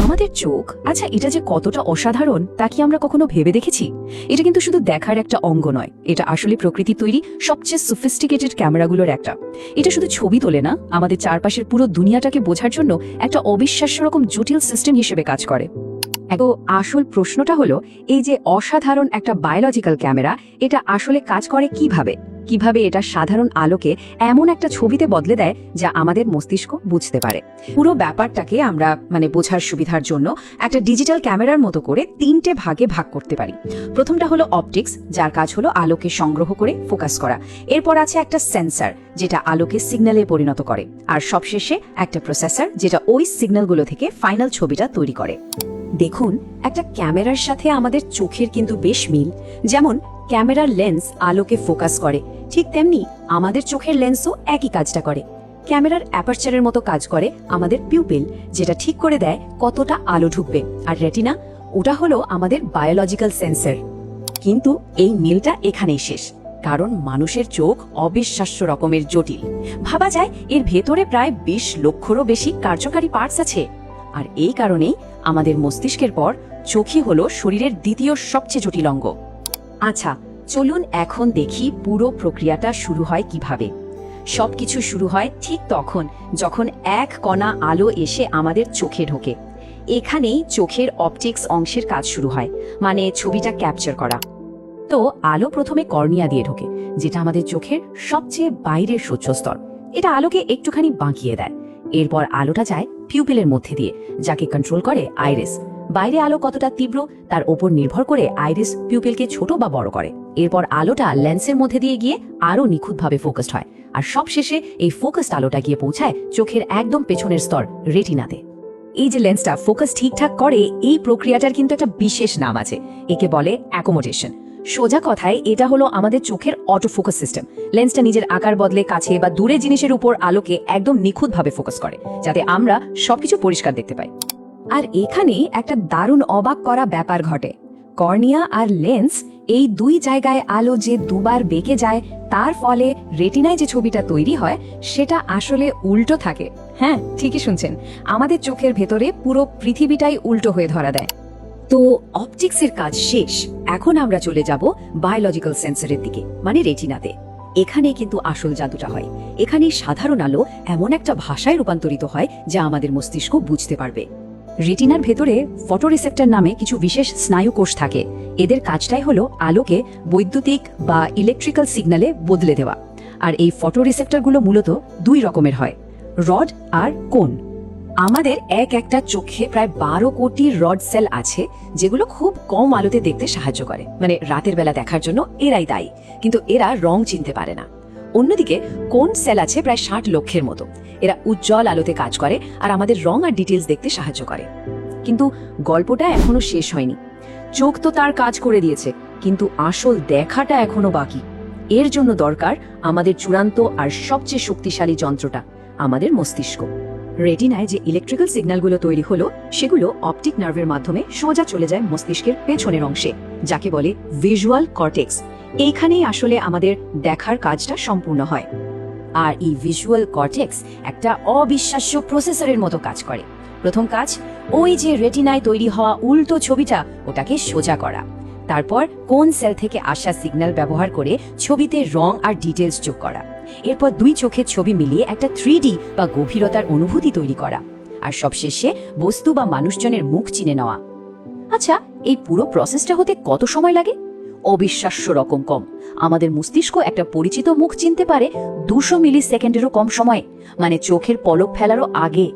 আমাদের চোখ, আচ্ছা এটা যে কতটা অসাধারণ তা কি আমরা কখনো ভেবে দেখেছি? এটা কিন্তু শুধু দেখার একটা অঙ্গ নয়, এটা আসলে প্রকৃতি তৈরি সবচেয়ে সোফিস্টিকেটেড ক্যামেরাগুলোর একটা। এটা শুধু ছবি তোলে না, আমাদের চারপাশের পুরো দুনিয়াটাকে বোঝার জন্য একটা অবিশ্বাস্য রকম জটিল সিস্টেম হিসেবে কাজ করে। তো আসল প্রশ্নটা হলো, এই যে অসাধারণ একটা বায়োলজিক্যাল ক্যামেরা, এটা আসলে কাজ করে কিভাবে? কিভাবে এটা সাধারণ আলোকে এমন একটা ছবিতে বদলে দেয় যা আমাদের মস্তিষ্ক বুঝতে পারে? পুরো ব্যাপারটাকে আমরা বোঝার সুবিধার জন্য একটা ডিজিটাল ক্যামেরার মতো করে 3টে ভাগে ভাগ করতে পারি। প্রথমটা হলো অপটিক্স, যার কাজ হলো আলোকে সংগ্রহ করে ফোকাস করা। এরপর আছে একটা সেন্সর, যেটা আলোকে সিগন্যালে পরিণত করে। আর সবশেষে একটা প্রসেসর, যেটা ওই সিগন্যালগুলো থেকে ফাইনাল ছবিটা তৈরি করে। দেখুন, একটা ক্যামেরার সাথে আমাদের চোখের কিন্তু বেশ মিল। যেমন ক্যামেরার লেন্স আলোকে ফোকাস করে, ঠিক তেমনি আমাদের চোখের লেন্সও একই কাজটা করে। ক্যামেরার অ্যাপারচারের মতো কাজ করে আমাদের পিউপিল, যেটা ঠিক করে দেয় কতটা আলো ঢুকবে। আর রেটিনা, ওটা হলো আমাদের বায়োলজিক্যাল সেন্সর। কিন্তু এই মিলটা এখানেই শেষ, কারণ মানুষের চোখ অবিশ্বাস্য রকমের জটিল। ভাবা যায় এর ভেতরে প্রায় 20 লক্ষেরও বেশি কার্যকারী পার্টস আছে। আর এই কারণেই আমাদের মস্তিষ্কের পর চোখই হলো শরীরের দ্বিতীয় সবচেয়ে জটিল অঙ্গ। আচ্ছা, চলুন এখন দেখি পুরো প্রক্রিয়াটা শুরু হয় কিভাবে। সবকিছু শুরু হয় ঠিক তখন যখন এক কণা আলো এসে আমাদের চোখে ঢোকে। এখানেই চোখের অপটিক্স অংশের কাজ শুরু হয়, মানে ছবিটা ক্যাপচার করা। তো আলো প্রথমে কর্নিয়া দিয়ে ঢোকে, যেটা আমাদের চোখের সবচেয়ে বাইরের সহ্যস্তর। এটা আলোকে একটুখানি বাঁকিয়ে দেয়। এরপর আলোটা যায় পিউপিলের মধ্যে দিয়ে, যাকে কন্ট্রোল করে আইরিস। বাইরে আলো কতটা তীব্র তার ওপর নির্ভর করে আইরিস পিউপিলকে ছোট বা বড় করে। এরপর আলোটা লেন্সের মধ্যে দিয়ে গিয়ে আরো নিখুঁতভাবে ফোকাসড হয়। আর সবশেষে এই ফোকাসড আলোটা গিয়ে পৌঁছায় চোখের একদম পেছনের স্তর রেটিনাতে। এই যে লেন্সটা ফোকাস ঠিকঠাক করে, এই প্রক্রিয়াটার কিন্তু একটা বিশেষ নাম আছে। একে বলে অ্যাকোমোডেশন। সোজা কথায় এটা হলো আমাদের চোখের অটো ফোকাস সিস্টেম। লেন্সটা নিজের আকার বদলে কাছে বা দূরে জিনিসের উপর আলোকে একদম নিখুঁতভাবে ফোকাস করে, যাতে আমরা সবকিছু পরিষ্কার দেখতে পাই। আর এখানে একটা দারুণ অবাক করা ব্যাপার ঘটে। কর্নিয়া আর লেন্স, এই দুই জায়গায় আলো যে দুবার বেঁকে যায়, তার ফলে রেটিনায় যে ছবিটা তৈরি হয় সেটা আসলে উল্টো থাকে। হ্যাঁ, ঠিকই শুনছেন, আমাদের চোখের ভেতরে পুরো পৃথিবীটাই উল্টো হয়ে ধরা দেয়। তো অপটিক্সের কাজ শেষ, এখন আমরা চলে যাব বায়োলজিক্যাল সেন্সরের দিকে, মানে রেটিনাতে। এখানে কিন্তু আসল জাদুটা হয়। এখানে সাধারণ আলো এমন একটা ভাষায় রূপান্তরিত হয় যা আমাদের মস্তিষ্ক বুঝতে পারবে। রেটিনার ভেতরে ফটোরিসেপ্টর নামে কিছু বিশেষ স্নায়ু কোষ থাকে। এদের কাজটাই হলো আলোকে বৈদ্যুতিক বা ইলেকট্রিক্যাল সিগন্যালে বদলে দেওয়া। আর এই ফটোরিসেপ্টরগুলো মূলত 2 রকমের হয়, রড আর কোন। আমাদের একটা চোখে প্রায় 12 কোটি রড সেল আছে, যেগুলো খুব কম আলোতে দেখতে সাহায্য করে। মানে রাতের বেলা দেখার জন্য এরাই দায়ী, কিন্তু এরা রং চিনতে পারে না। অন্যদিকে কোন সেল আছে প্রায় 60 লক্ষের মতো। এরা উজ্জ্বল আলোতে কাজ করে আর আমাদের রং আর ডিটেলস দেখতে সাহায্য করে। কিন্তু গল্পটা এখনো শেষ হয়নি। চোখ তো তার কাজ করে দিয়েছে, কিন্তু আসল দেখাটা এখনো বাকি। এর জন্য দরকার আমাদের চূড়ান্ত আর সবচেয়ে শক্তিশালী যন্ত্রটা, আমাদের মস্তিষ্ক। রেটিনায় যে ইলেকট্রিক্যাল সিগন্যালগুলো তৈরি হলো, সেগুলো অপটিক নার্ভের মাধ্যমে সোজা চলে যায় মস্তিষ্কের পেছনের অংশে, যাকে বলে ভিজুয়াল কর্টেক্স। এইখানেই আসলে আমাদের দেখার কাজটা সম্পূর্ণ হয়। আর এই ভিজুয়াল কর্টেক্স একটা অবিশ্বাস্য প্রসেসরের মতো কাজ করে। প্রথম কাজ, ওই যে রেটিনায় তৈরি হওয়া উল্টো ছবিটা, ওটাকে সোজা করা। তারপর কোন সেল থেকে আসা সিগন্যাল ব্যবহার করে ছবিতে রং আর ডিটেলস যোগ করা। এরপর 2 চোখের ছবি মিলিয়ে একটা 3D বা গভীরতার অনুভূতি তৈরি করা। আর সবশেষে বস্তু বা মানুষজনের মুখ চিনে নেওয়া। আচ্ছা, এই পুরো প্রসেসটা হতে কত সময় লাগে? অবিশ্বাস্য রকম কম। আমাদের মস্তিষ্ক একটা পরিচিত মুখ চিনতে পারে 200 মিলি সেকেন্ডেরও কম সময়ে, মানে চোখের পলক ফেলারও আগে।